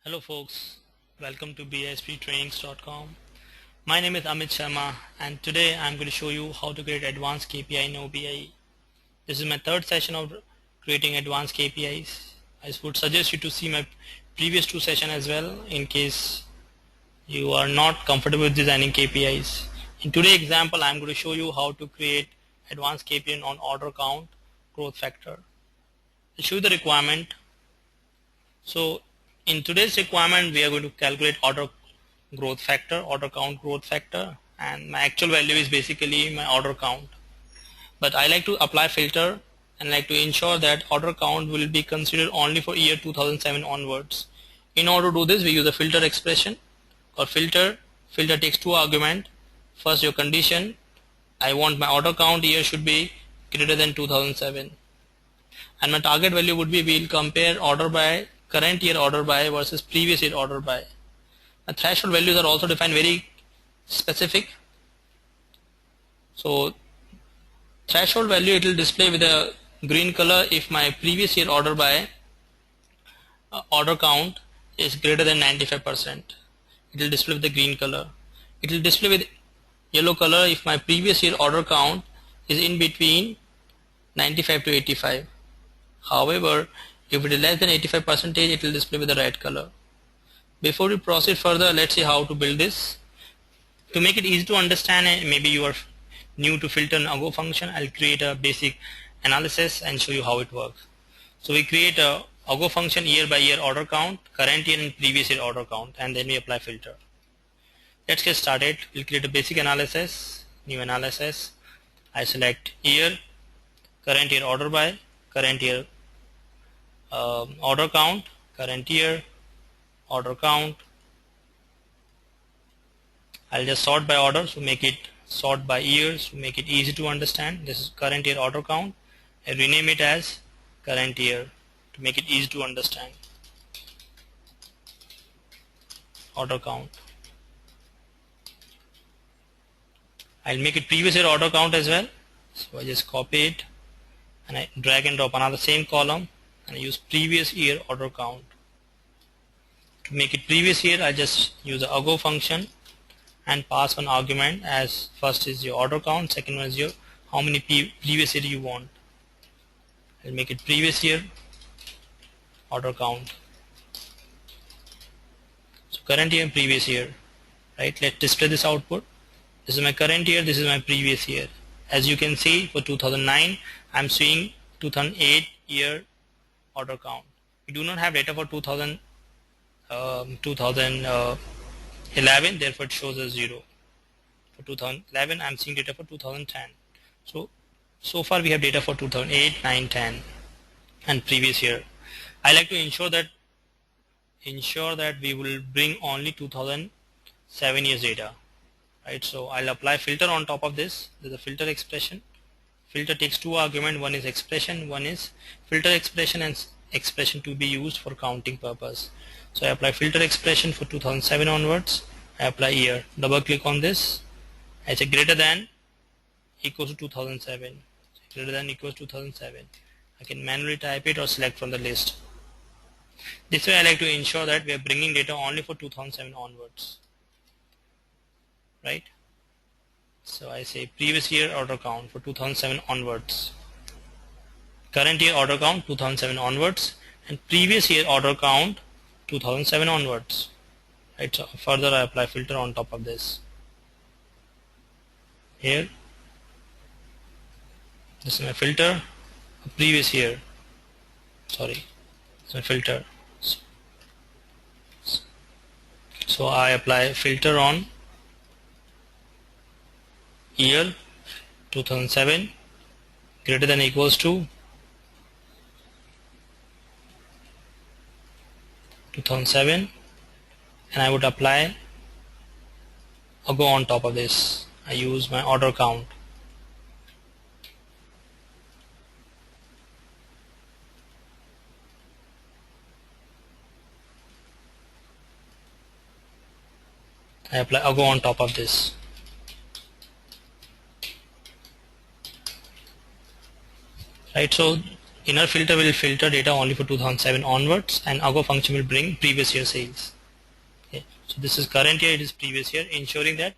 Hello folks, welcome to bisptrainings.com. My name is Amit Sharma and today I'm going to show you how to create advanced KPI in Obiee. This is my third session of creating advanced KPIs. I would suggest you to see my previous two sessions as well in case you are not comfortable with designing KPIs. In today's example, I'm going to show you how to create advanced KPI on order count growth factor. I'll show you the requirement. So in today's requirement, we are going to calculate order count growth factor, and my actual value is basically my order count. But I like to apply filter and like to ensure that order count will be considered only for year 2007 onwards. In order to do this, we use a filter expression or filter. Filter takes two arguments. First, your condition. I want my order count year should be greater than 2007. And my target value would be we'll compare order by current year order by versus previous year order by. The threshold values are also defined very specific. So threshold value, it will display with a green color if my previous year order by order count is greater than 95%. It will display with the green color. It will display with yellow color if my previous year order count is in between 95 to 85. However, if it is less than 85%, it will display with the red color. Before we proceed further, let's see how to build this. To make it easy to understand, and maybe you are new to filter and Obiee function, I'll create a basic analysis and show you how it works. So we create a Obiee function year by year order count, current year and previous year order count, and then we apply filter. Let's get started. We'll create a basic analysis, new analysis. I select year, current year order by, current year order count, current year order count. I'll just sort by order, so make it sort by years to make it easy to understand. This is current year order count. I rename it as current year to make it easy to understand. Order count. I'll make it previous year order count as well. So I just copy it and I drag and drop another same column and I use previous year order count. To make it previous year, I just use the Obiee function and pass one argument as first is your order count, second one is your how many previous year you want. I'll make it previous year order count. So current year and previous year, right? Let's display this output. This is my current year, this is my previous year. As you can see, for 2009, I'm seeing 2008 year order count. We do not have data for 2011, therefore it shows as 0. For 2011, I'm seeing data for 2010. So far we have data for 2008, 9, 10 and previous year. I like to ensure that we will bring only 2007 years data, right? So I'll apply filter on top of this. There's a filter expression. Filter takes two arguments, one is expression, one is filter expression, and expression to be used for counting purpose. So I apply filter expression for 2007 onwards. I apply year. Double click on this. I say greater than equals to 2007. Greater than equals 2007. I can manually type it or select from the list. This way I like to ensure that we are bringing data only for 2007 onwards, right? So I say previous year order count for 2007 onwards, current year order count 2007 onwards, and previous year order count 2007 onwards, right? So further I apply filter on top of this. Here, this is my filter, previous year, sorry, it's my filter. So I apply filter on year 2007 greater than equals to 2007, and I would apply Obiee on top of this. I use my order count. I apply Obiee on top of this. Right, so Inner filter will filter data only for 2007 onwards, and Obiee function will bring previous year sales. Okay. So this is current year, it is previous year, ensuring that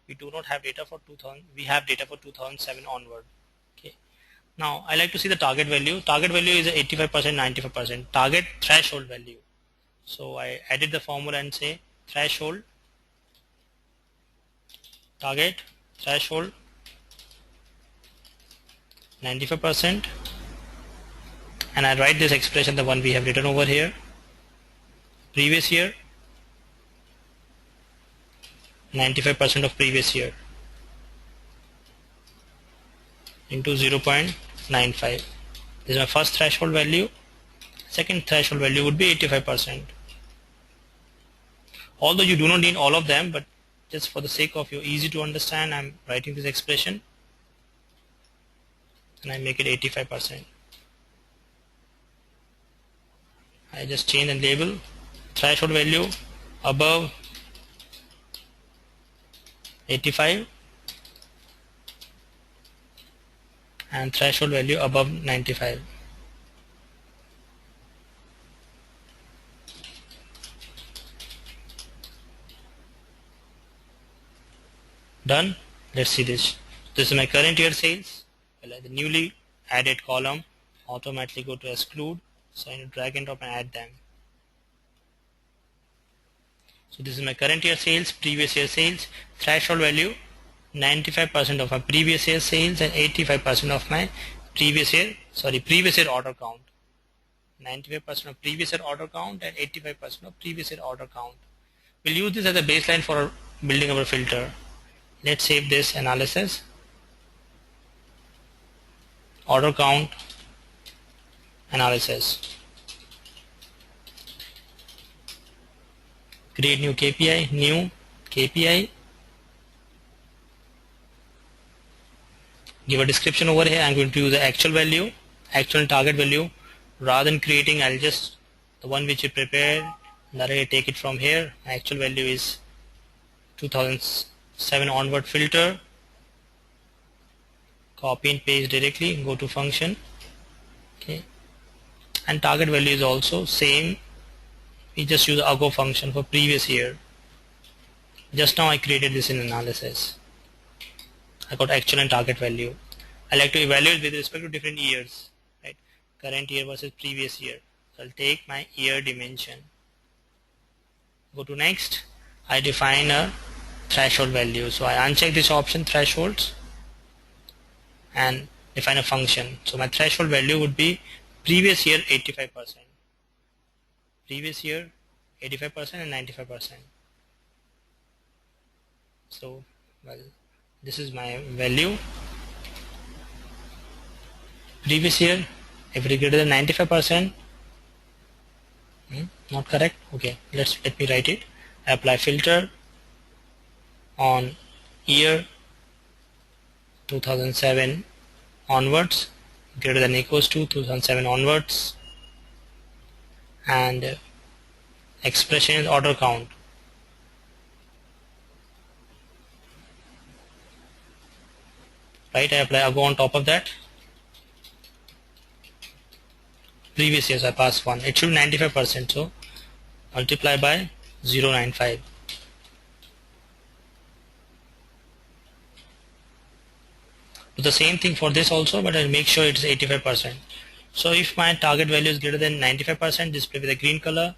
we do not have data for 2000. We have data for 2007 onward. Okay. Now I like to see the target value. Target value is 85%, 95%. Target threshold value. So I edit the formula and say threshold, target threshold 95%, and I write this expression, the one we have written over here. Previous year, 95% of previous year into 0.95. This is my first threshold value. Second threshold value would be 85%. Although you do not need all of them, but just for the sake of you easy to understand, I'm writing this expression and I make it 85%. I just change the label. Threshold value above 85 and threshold value above 95. Done. Let's see this. This is my current year sales. Well, the newly added column automatically go to exclude, so I need to drag and drop and add them. So this is my current year sales, previous year sales, threshold value 95% of my previous year sales and 85% of my previous year order count. 95% of previous year order count and 85% of previous year order count. We'll use this as a baseline for building our filter. Let's save this analysis. Order count analysis. Create new KPI, new KPI. Give a description over here. I'm going to use the actual value, actual and target value. Rather than creating, I'll just the one which you prepared. Directly take it from here. My actual value is 2007 onward filter. Copy and paste directly. Go to function. Okay. And target value is also same. We just use the Obiee function for previous year. Just now I created this in analysis. I got actual and target value. I like to evaluate with respect to different years, right? Current year versus previous year. So I'll take my year dimension. Go to next. I define a threshold value. So I uncheck this option, thresholds, and define a function. So my threshold value would be previous year 85%. Previous year 85% and 95%. So well, this is my value. Previous year, if it is greater than 95%, not correct. Okay, let me write it. I apply filter on year 2007 onwards, greater than equals to 2007 onwards, and expression is order count. Right, I apply Obiee on top of that. Previous years I pass 1. It should be 95%, so multiply by 0.95. Do the same thing for this also, but I'll make sure it's 85%. So if my target value is greater than 95%, display with a green color.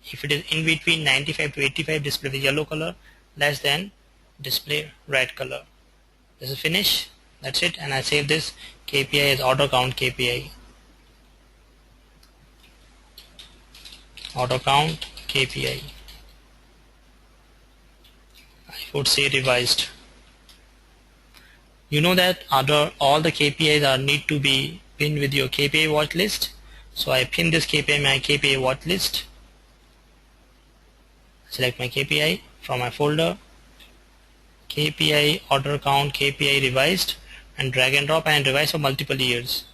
If it is in between 95 to 85, display with yellow color. Less than, display red color. This is finish. That's it, and I save this KPI as order count KPI. Order count KPI. I would say revised. You know that all the KPIs are need to be pinned with your KPI watch list. So I pin this KPI my KPI watch list. Select my KPI from my folder. KPI order count KPI revised, and drag and drop and revise for multiple years.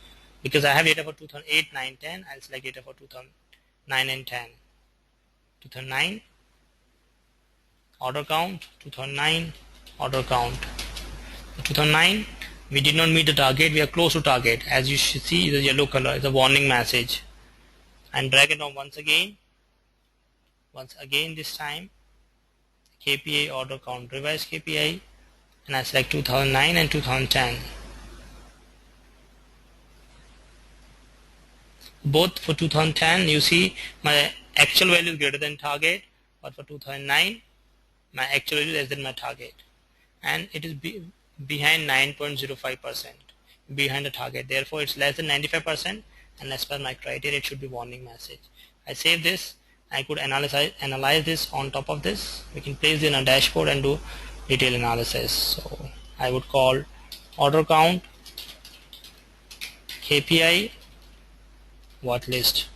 Because I have data for 2008, 9, 10, I'll select data for 2009 and 10. 2009 order count, 2009 order count. 2009 We did not meet the target, we are close to target. As you should see, the yellow color is a warning message. And drag it down once again this time, KPI order count, revise KPI, and I select 2009 and 2010. Both for 2010, you see my actual value is greater than target, but for 2009, my actual value is less than my target. And it is behind 9.05%, behind the target. Therefore, it's less than 95%, and as per my criteria, it should be warning message. I save this. I could analyze this on top of this. We can place it in a dashboard and do detailed analysis. So I would call order count KPI watch list.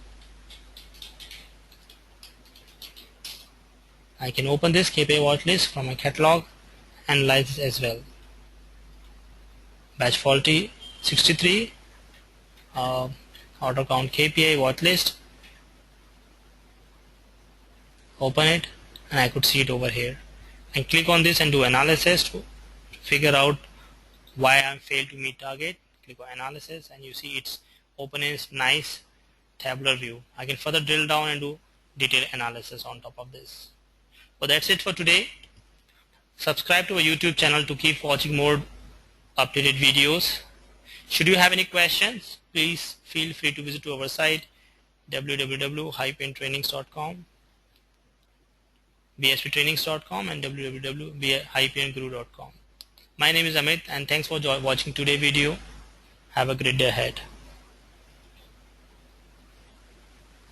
I can open this KPI watch list from my catalog, analyze this as well. Batch faulty 63, order count KPI watch list. Open it, and I could see it over here. And click on this and do analysis to figure out why I failed to meet target. Click on analysis, and you see it's open in nice tabular view. I can further drill down and do detailed analysis on top of this. So that's it for today. Subscribe to our YouTube channel to keep watching more updated videos. Should you have any questions, please feel free to visit our site www.hypentrainings.com, bsptrainings.com, and www.hypenguru.com. My name is Amit, and thanks for watching today's video. Have a great day ahead.